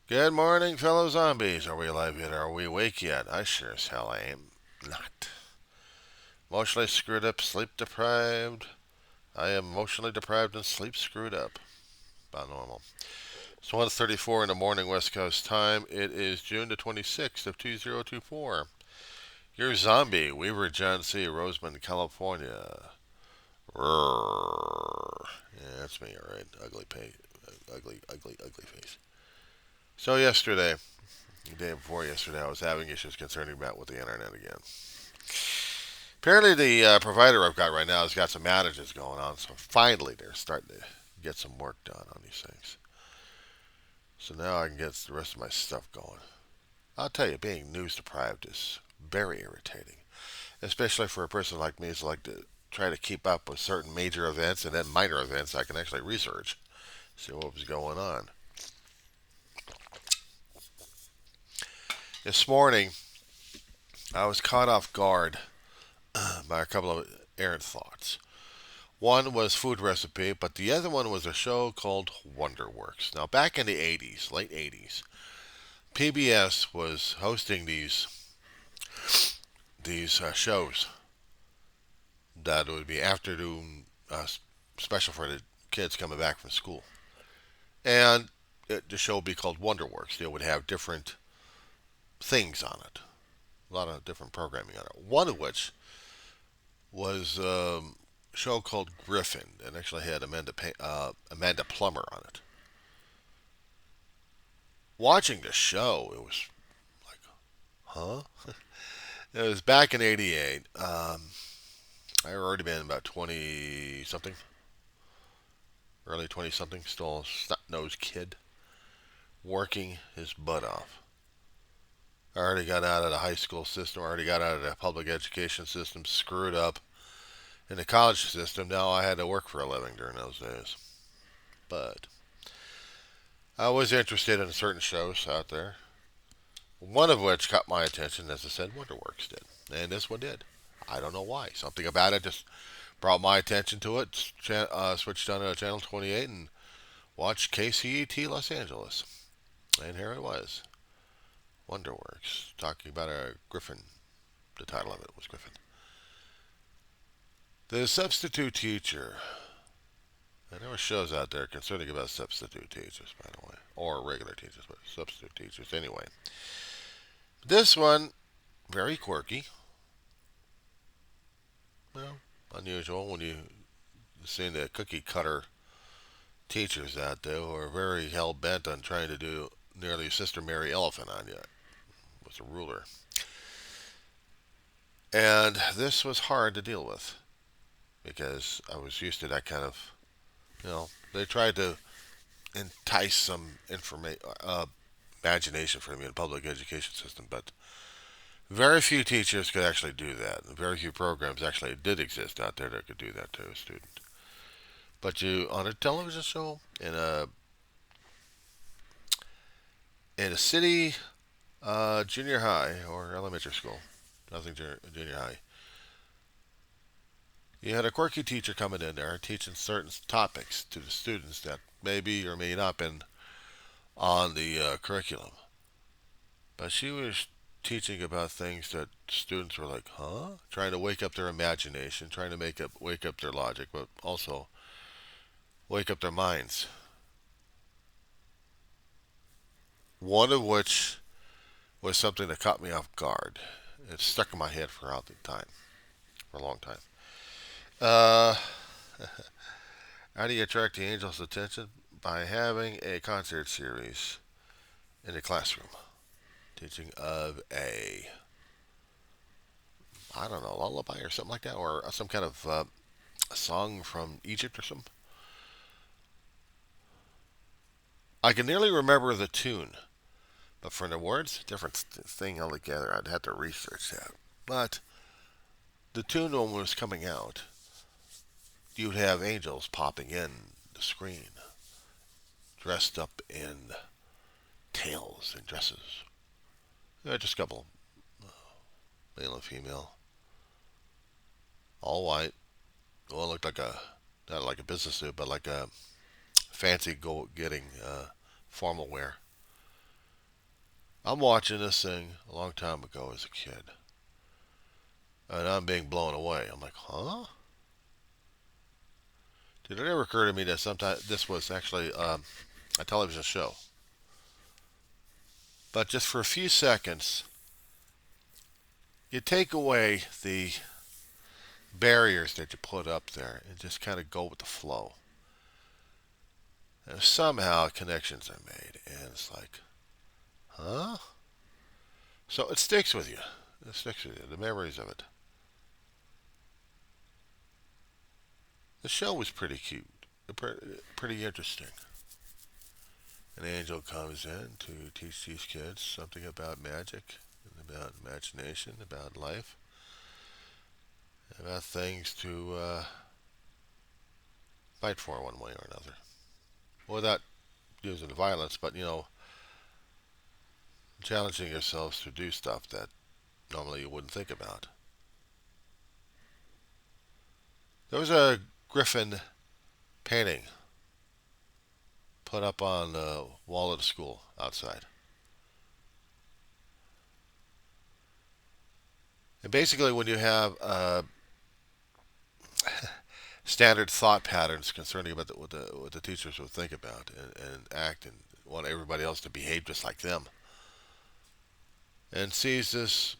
Good morning, fellow zombies. Are we alive yet? Are we awake yet? I sure as hell am not. Emotionally screwed up, sleep deprived. I am emotionally deprived and sleep screwed up. About normal. It's 1:34 in the morning West Coast time. It is June the 26th of 2024. You're zombie. Weaver, John C. Roseman, California. Roar. Yeah, that's me, alright. Ugly face. So yesterday, the day before yesterday, I was having issues concerning about with the internet again. Apparently, the provider I've got right now has got some outages going on, so finally they're starting to get some work done on these things. So now I can get the rest of my stuff going. I'll tell you, being news deprived is very irritating, especially for a person like me who's like to try to keep up with certain major events and then minor events I can actually research, see what was going on. This morning, I was caught off guard by a couple of errant thoughts. One was food recipe, but the other one was a show called Wonderworks. Now, back in the 80s, late 80s, PBS was hosting these shows that would be afternoon special for the kids coming back from school. And the show would be called Wonderworks. They would have different things on it, a lot of different programming on it. One of which was a show called Griffin, and actually had Amanda Plummer on it. Watching the show, it was like, huh? It was back in '88. I had already been about 20 something, early 20 something, still a snot nosed kid, working his butt off. I already got out of the high school system, I already got out of the public education system, screwed up in the college system. Now I had to work for a living during those days. But I was interested in certain shows out there, one of which caught my attention, as I said, Wonderworks did. And this one did. I don't know why. Something about it just brought my attention to it. Switched on to channel 28 and watched KCET Los Angeles. And here it was. Wonderworks. Talking about a Griffin. The title of it was Griffin. The substitute teacher. And there were shows out there concerning about substitute teachers, by the way. Or regular teachers, but substitute teachers anyway. This one, very quirky. Well, unusual when you see the cookie cutter teachers out there who are very hell bent on trying to do nearly Sister Mary Elephant on you with a ruler. And this was hard to deal with because I was used to that kind of, they tried to entice some imagination for me in the public education system, but very few teachers could actually do that. Very few programs actually did exist out there that could do that to a student. But you on a television show in a city junior high or elementary school, nothing junior high, you had a quirky teacher coming in there teaching certain topics to the students that maybe or may not been on the curriculum. But she was teaching about things that students were like, huh? Trying to wake up their imagination, trying to wake up their logic, but also wake up their minds. One of which was something that caught me off guard. It stuck in my head for for a long time. Uh, how do you attract the angel's attention? By having a concert series in the classroom, teaching of I don't know, lullaby or something like that, or some kind of a song from Egypt or something. I can nearly remember the tune, but for the words, different thing altogether. I'd have to research that. But the tune when it was coming out, you'd have angels popping in the screen, dressed up in tails and dresses. Just a couple, male and female, all white. Well, it looked like not like a business suit, but like a fancy go getting formal wear. I'm watching this thing a long time ago as a kid, and I'm being blown away. I'm like, huh? Did it ever occur to me that sometimes this was actually a television show? But just for a few seconds, you take away the barriers that you put up there and just kind of go with the flow. And somehow connections are made, and it's like, huh? So it sticks with you. It sticks with you. The memories of it. The show was pretty cute, pretty interesting. An angel comes in to teach these kids something about magic, about imagination, about life, about things to fight for one way or another. Without using violence, but challenging yourselves to do stuff that normally you wouldn't think about. There was a griffin painting put up on the wall of the school outside. And basically, when you have standard thought patterns concerning about what the teachers would think about and act and want everybody else to behave just like them, and sees this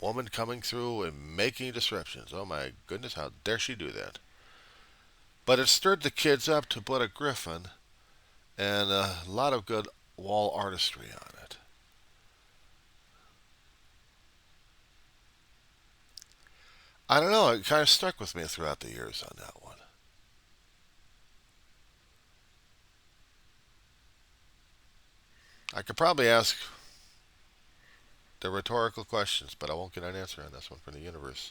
woman coming through and making disruptions. Oh my goodness, how dare she do that? But it stirred the kids up to put a griffin and a lot of good wall artistry on it. I don't know, it kind of stuck with me throughout the years on that one. I could probably ask the rhetorical questions, but I won't get an answer on this one from the universe.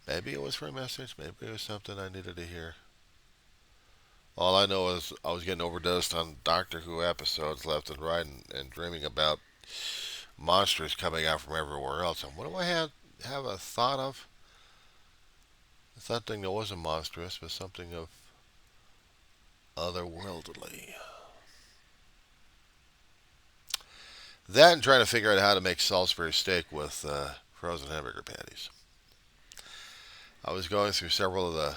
Maybe it was for a message, maybe it was something I needed to hear. All I know is I was getting overdosed on Doctor Who episodes left and right and dreaming about monsters coming out from everywhere else. And what do I have a thought of? Something that wasn't monstrous, but something of otherworldly. That and trying to figure out how to make Salisbury steak with frozen hamburger patties. I was going through several of the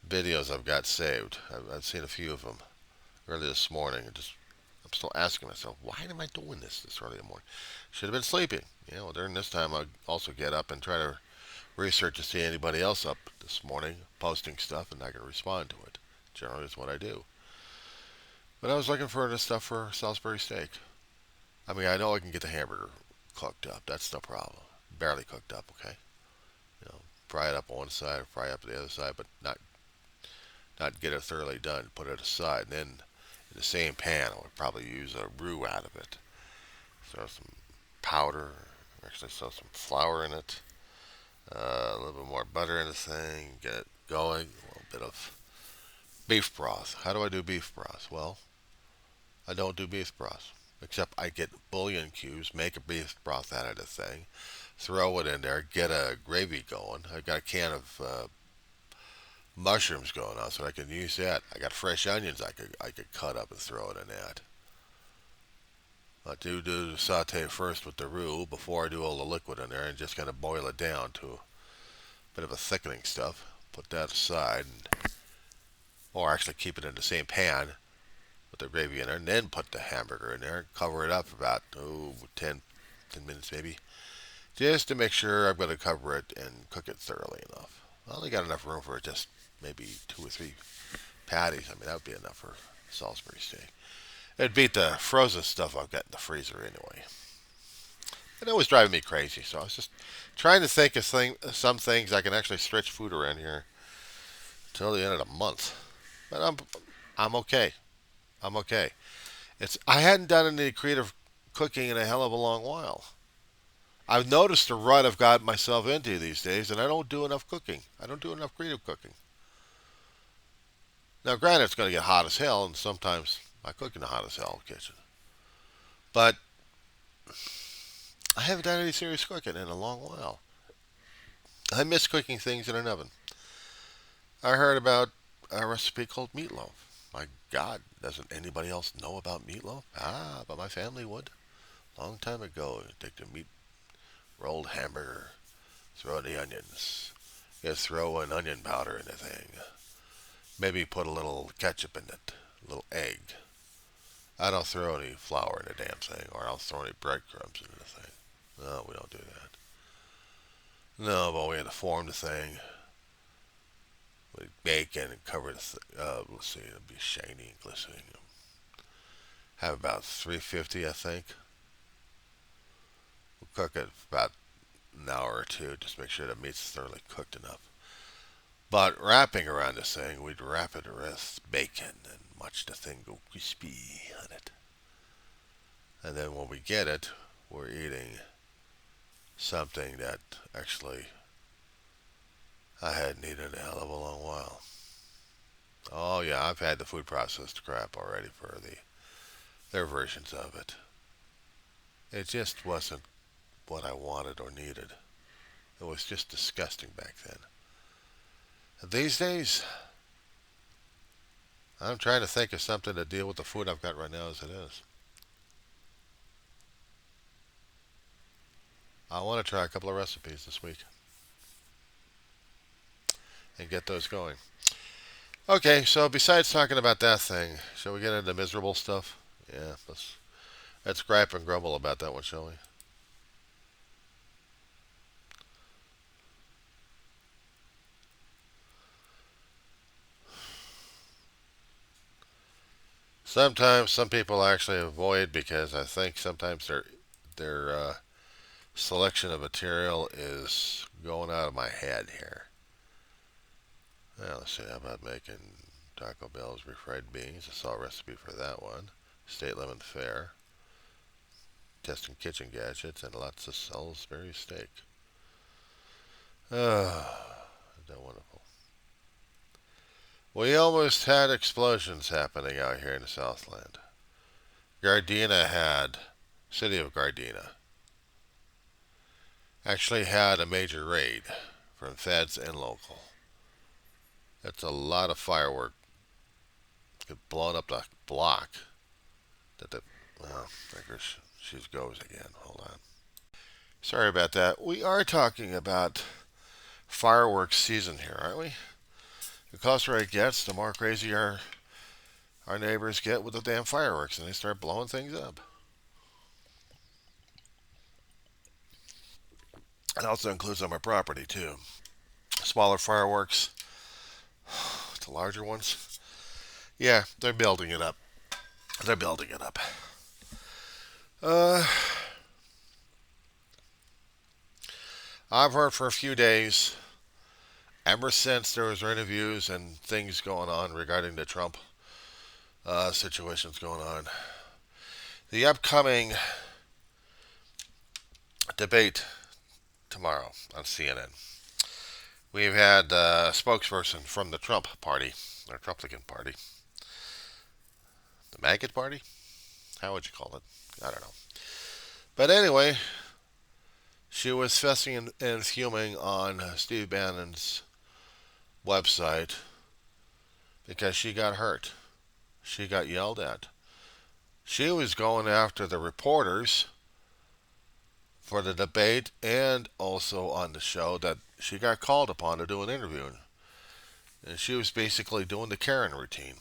videos I've got saved. I've seen a few of them early this morning. I'm still asking myself, why am I doing this early in the morning? Should have been sleeping. During this time, I also get up and try to research to see anybody else up this morning posting stuff, and I can respond to it. Generally, it's what I do. But I was looking for the stuff for Salisbury steak. I mean, I know I can get the hamburger cooked up. That's no problem. Barely cooked up, okay? Fry it up on one side, fry it up the other side, but not get it thoroughly done. Put it aside, and then in the same pan, I would probably use a roux out of it. Throw some powder, actually throw some flour in it, a little bit more butter in the thing, get it going. A little bit of beef broth. How do I do beef broth? Well, I don't do beef broth. Except I get bouillon cubes, make a beef broth out of the thing, throw it in there, get a gravy going. I've got a can of mushrooms going on, so I can use that. I got fresh onions I could cut up and throw it in that. I do the saute first with the roux before I do all the liquid in there and just kind of boil it down to a bit of a thickening stuff. Put that aside, or actually keep it in the same pan with the gravy in there, and then put the hamburger in there, cover it up for about 10 minutes maybe, just to make sure I'm going to cover it and cook it thoroughly enough. I only got enough room for just maybe 2 or 3 patties. I mean, that would be enough for Salisbury steak. It'd beat the frozen stuff I've got in the freezer anyway. It always driving me crazy, so I was just trying to think of some things I can actually stretch food around here until the end of the month. But I'm okay. I'm okay. I hadn't done any creative cooking in a hell of a long while. I've noticed the rut I've got myself into these days, and I don't do enough cooking. I don't do enough creative cooking. Now, granted, it's going to get hot as hell, and sometimes I cook in the hot as hell kitchen. But I haven't done any serious cooking in a long while. I miss cooking things in an oven. I heard about a recipe called meatloaf. My God, doesn't anybody else know about meatloaf? Ah, but my family would. Long time ago, take the meat rolled hamburger, throw in the onions. You throw an onion powder in the thing. Maybe put a little ketchup in it, a little egg. I don't throw any flour in the damn thing, or I'll throw any breadcrumbs in the thing. No, we don't do that. No, but we had to form the thing with bacon and cover the let's see, it'll be shiny and glistening. Have about 350, I think. We'll cook it about an hour or two, just make sure the meat's thoroughly cooked enough. But wrapping around this thing, we'd wrap it with bacon and watch the thing go crispy on it. And then when we get it, we're eating something that actually I hadn't eaten in a hell of a long while. Oh yeah, I've had the food processed crap already for their versions of it. It just wasn't what I wanted or needed. It was just disgusting back then. These days, I'm trying to think of something to deal with the food I've got right now as it is. I want to try a couple of recipes this week and get those going. Okay, so besides talking about that thing, shall we get into miserable stuff? Yeah, let's gripe and grumble about that one, shall we? Sometimes some people actually avoid because I think sometimes their selection of material is going out of my head here. Well, let's see. How about making Taco Bell's refried beans? I saw a recipe for that one. State Lemon Fair. Testing kitchen gadgets and lots of Salisbury steak. Ah, isn't that wonderful? We almost had explosions happening out here in the Southland. Gardena had, city of Gardena, actually had a major raid from feds and local. That's a lot of firework. It blown up the block. That the well, there she goes again. Hold on. Sorry about that. We are talking about fireworks season here, aren't we? The closer it gets, the more crazy our neighbors get with the damn fireworks, and they start blowing things up. It also includes on my property too. Smaller fireworks, the larger ones. Yeah, they're building it up. They're building it up. Uh, I've heard for a few days, ever since there was interviews and things going on regarding the Trump situations going on, the upcoming debate tomorrow on CNN. We've had a spokesperson from the Trump party, or Trumplican party, the maggot party. How would you call it? I don't know. But anyway, she was fussing and fuming on Steve Bannon's website because she got hurt. She got yelled at. She was going after the reporters for the debate and also on the show that she got called upon to do an interview. And she was basically doing the Karen routine.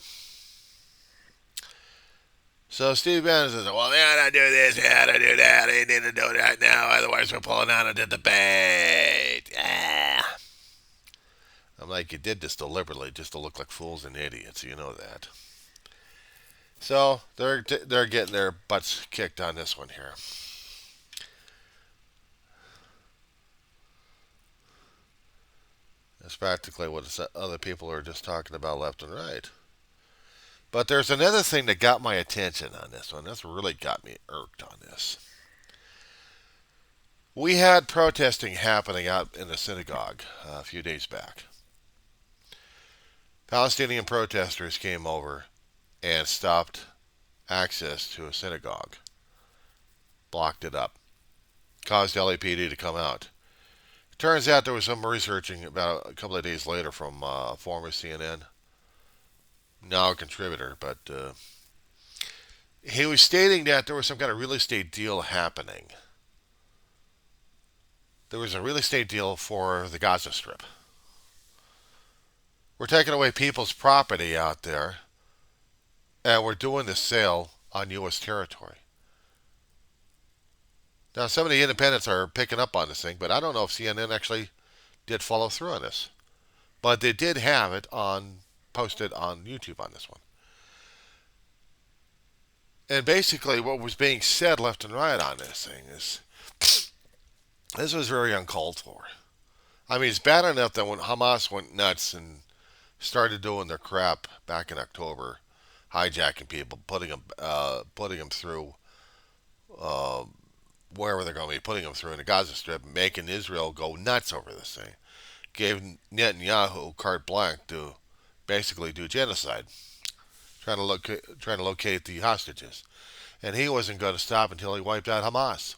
So Steve Bannon says, well, they ought to do this, they ought to do that, they need to do that now, otherwise we're pulling out of the debate. Ah. I'm like, you did this deliberately just to look like fools and idiots, you know that. So they're getting their butts kicked on this one here. That's practically what other people are just talking about left and right. But there's another thing that got my attention on this one. That's really got me irked on this. We had protesting happening out in the synagogue a few days back. Palestinian protesters came over and stopped access to a synagogue, blocked it up, caused LAPD to come out. It turns out there was some researching about a couple of days later from former CNN now a contributor, but he was stating that there was some kind of real estate deal happening. There was a real estate deal for the Gaza Strip. We're taking away people's property out there, and we're doing the sale on U.S. territory. Now, some of the independents are picking up on this thing, but I don't know if CNN actually did follow through on this. But they did have it on posted on YouTube on this one. And basically, what was being said left and right on this thing is this was very uncalled for. I mean, it's bad enough that when Hamas went nuts and started doing their crap back in October, hijacking people, putting them through uh, wherever they're going to be, putting them through in the Gaza Strip, making Israel go nuts over this thing, gave Netanyahu carte blanche to basically do genocide, trying to locate the hostages, and he wasn't going to stop until he wiped out Hamas.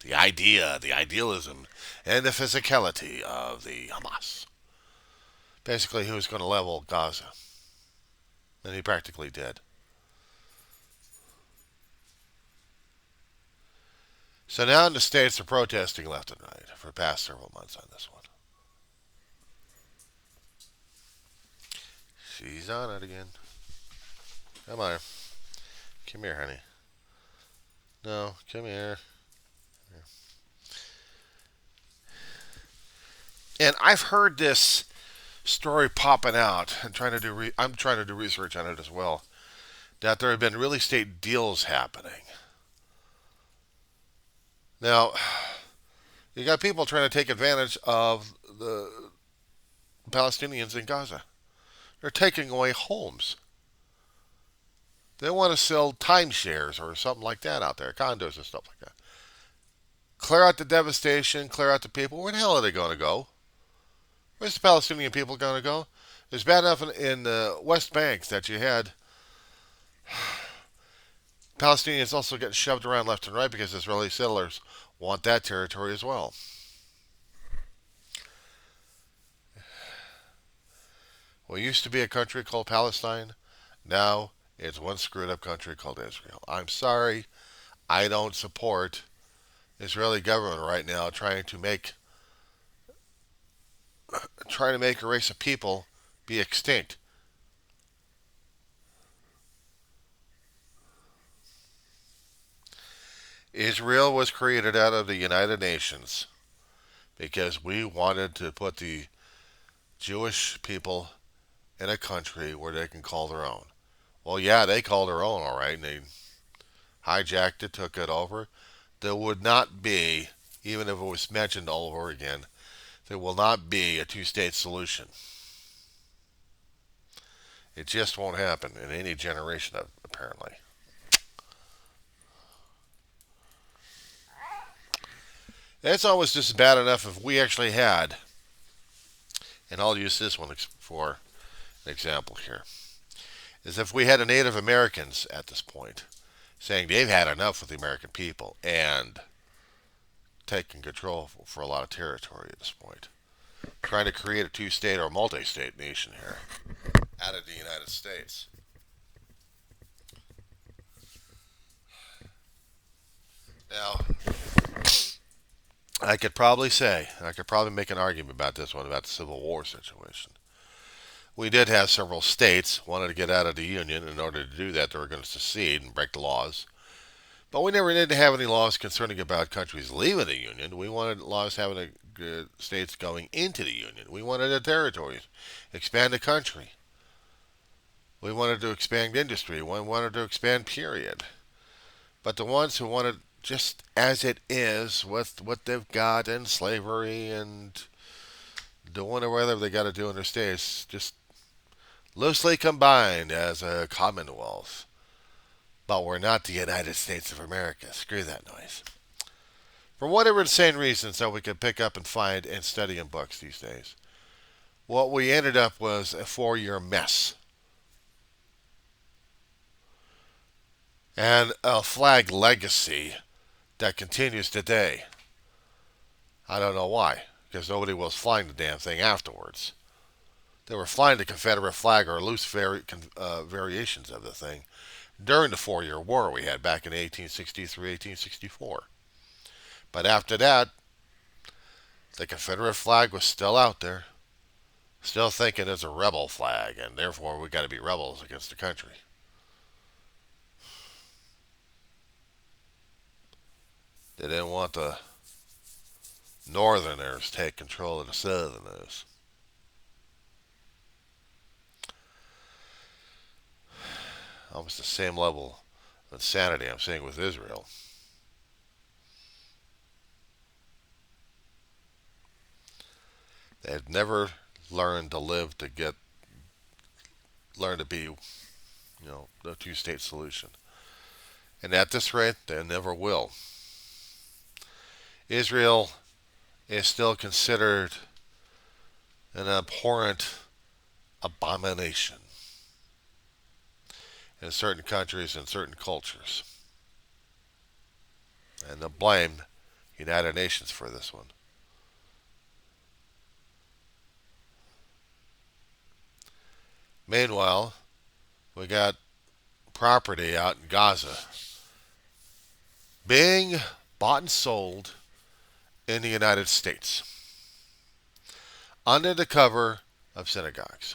The idea, the idealism, and the physicality of the Hamas. Basically, he was going to level Gaza, and he practically did. So now the states are protesting left and right for the past several months on this one. She's on it again. Come on. Come here, honey. No, come here. And I've heard this story popping out and I'm trying to do research on it as well. That there have been real estate deals happening. Now, you got people trying to take advantage of the Palestinians in Gaza. They're taking away homes. They want to sell timeshares or something like that out there, condos and stuff like that. Clear out the devastation, clear out the people. Where the hell are they going to go? Where's the Palestinian people going to go? It's bad enough in the West Bank that you had Palestinians also getting shoved around left and right because Israeli settlers want that territory as well. What used to be a country called Palestine, now it's one screwed up country called Israel. I'm sorry, I don't support Israeli government right now trying to make a race of people be extinct. Israel was created out of the United Nations because we wanted to put the Jewish people in a country where they can call their own. Well, yeah, they called their own, all right, and they hijacked it, took it over. There would not be, even if it was mentioned all over again, there will not be a two-state solution. It just won't happen in any generation, apparently. It's almost just bad enough if we actually had, and I'll use this one for an example here, is if we had a Native Americans at this point saying they've had enough with the American people and taking control for a lot of territory at this point. Trying to create a two-state or multi-state nation here out of the United States. Now, I could probably make an argument about this one, about the Civil War situation. We did have several states wanted to get out of the Union. In order to do that, they were going to secede and break the laws. But we never did have any laws concerning about countries leaving the Union. We wanted laws having states going into the Union. We wanted the territories, expand the country. We wanted to expand industry. We wanted to expand period. But the ones who wanted just as it is with what they've got in slavery and doing whatever they got to do in their states, just loosely combined as a commonwealth. But we're not the United States of America. Screw that noise. For whatever insane reasons that we could pick up and find and study in books these days, what we ended up was a 4-year mess. And a flag legacy that continues today. I don't know why, because nobody was flying the damn thing afterwards. They were flying the Confederate flag or loose variations of the thing during the 4 Year War we had back in 1863, 1864. But after that, the Confederate flag was still out there, still thinking it's a rebel flag, and therefore we got to be rebels against the country. They didn't want the Northerners to take control of the Southerners. Almost the same level of insanity I'm seeing with Israel. They had never learned to live to learn to be, the two-state solution. And at this rate, they never will. Israel is still considered an abhorrent abomination in certain countries and certain cultures. And they'll blame United Nations for this one. Meanwhile, we got property out in Gaza being bought and sold in the United States under the cover of synagogues.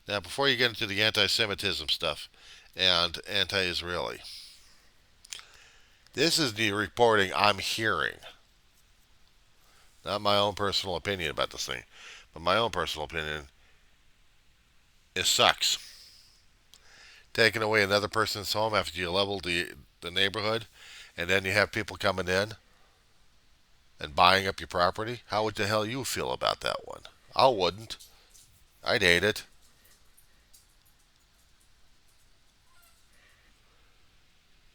Now, before you get into the anti-Semitism stuff and anti-Israeli, this is the reporting I'm hearing. Not my own personal opinion about this thing, but my own personal opinion. It sucks. Taking away another person's home after you leveled the neighborhood, and then you have people coming in and buying up your property. How would the hell you feel about that one? I wouldn't. I'd hate it.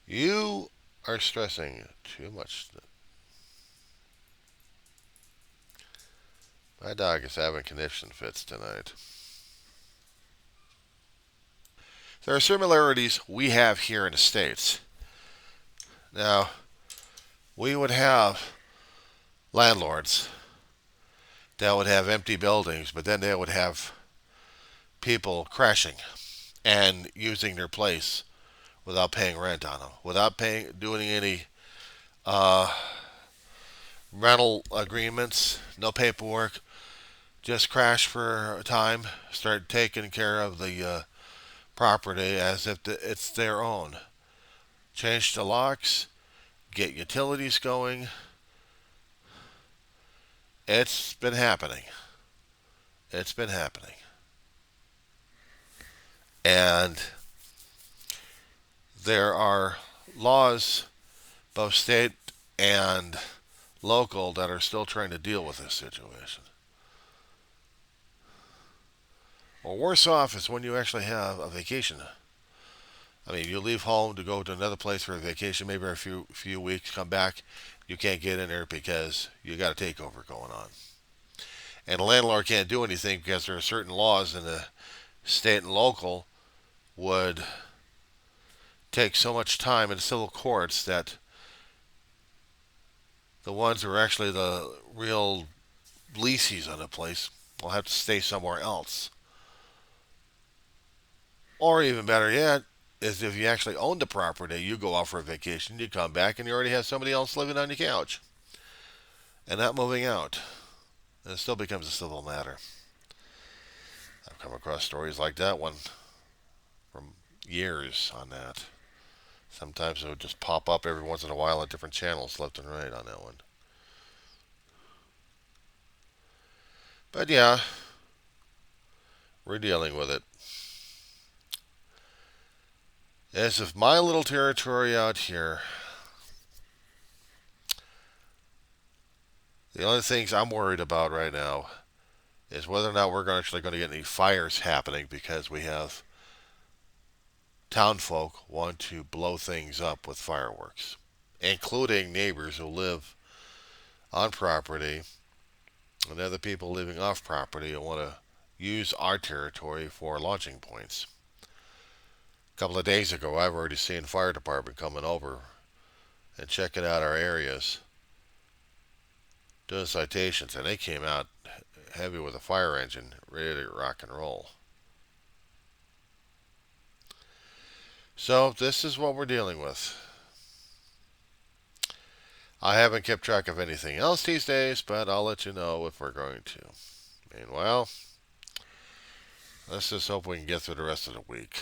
You are stressing too much. My dog is having conniption fits tonight. There are similarities we have here in the States. Now, we would have landlords that would have empty buildings, but then they would have people crashing and using their place without paying rent on them, without doing any rental agreements, no paperwork, just crash for a time, start taking care of the property as if it's their own. Change the locks, get utilities going. It's been happening. It's been happening. And there are laws, both state and local, that are still trying to deal with this situation. Well, worse off is when you actually have a vacation. I mean, you leave home to go to another place for a vacation, maybe a few weeks, come back, you can't get in there because you got a takeover going on. And the landlord can't do anything because there are certain laws in the state and local would take so much time in civil courts that the ones who are actually the real leases on the place will have to stay somewhere else. Or even better yet, is if you actually own the property, you go off for a vacation, you come back, and you already have somebody else living on your couch and not moving out. And it still becomes a civil matter. I've come across stories like that one from years on that. Sometimes it would just pop up every once in a while on different channels, left and right, on that one. But yeah, we're dealing with it. As if my little territory out here, the only things I'm worried about right now is whether or not we're actually going to get any fires happening because we have townfolk want to blow things up with fireworks, including neighbors who live on property and other people living off property who want to use our territory for launching points. A couple of days ago, I've already seen fire department coming over and checking out our areas, doing citations, and they came out heavy with a fire engine, ready to rock and roll. So this is what we're dealing with. I haven't kept track of anything else these days, but I'll let you know if we're going to. Meanwhile, let's just hope we can get through the rest of the week.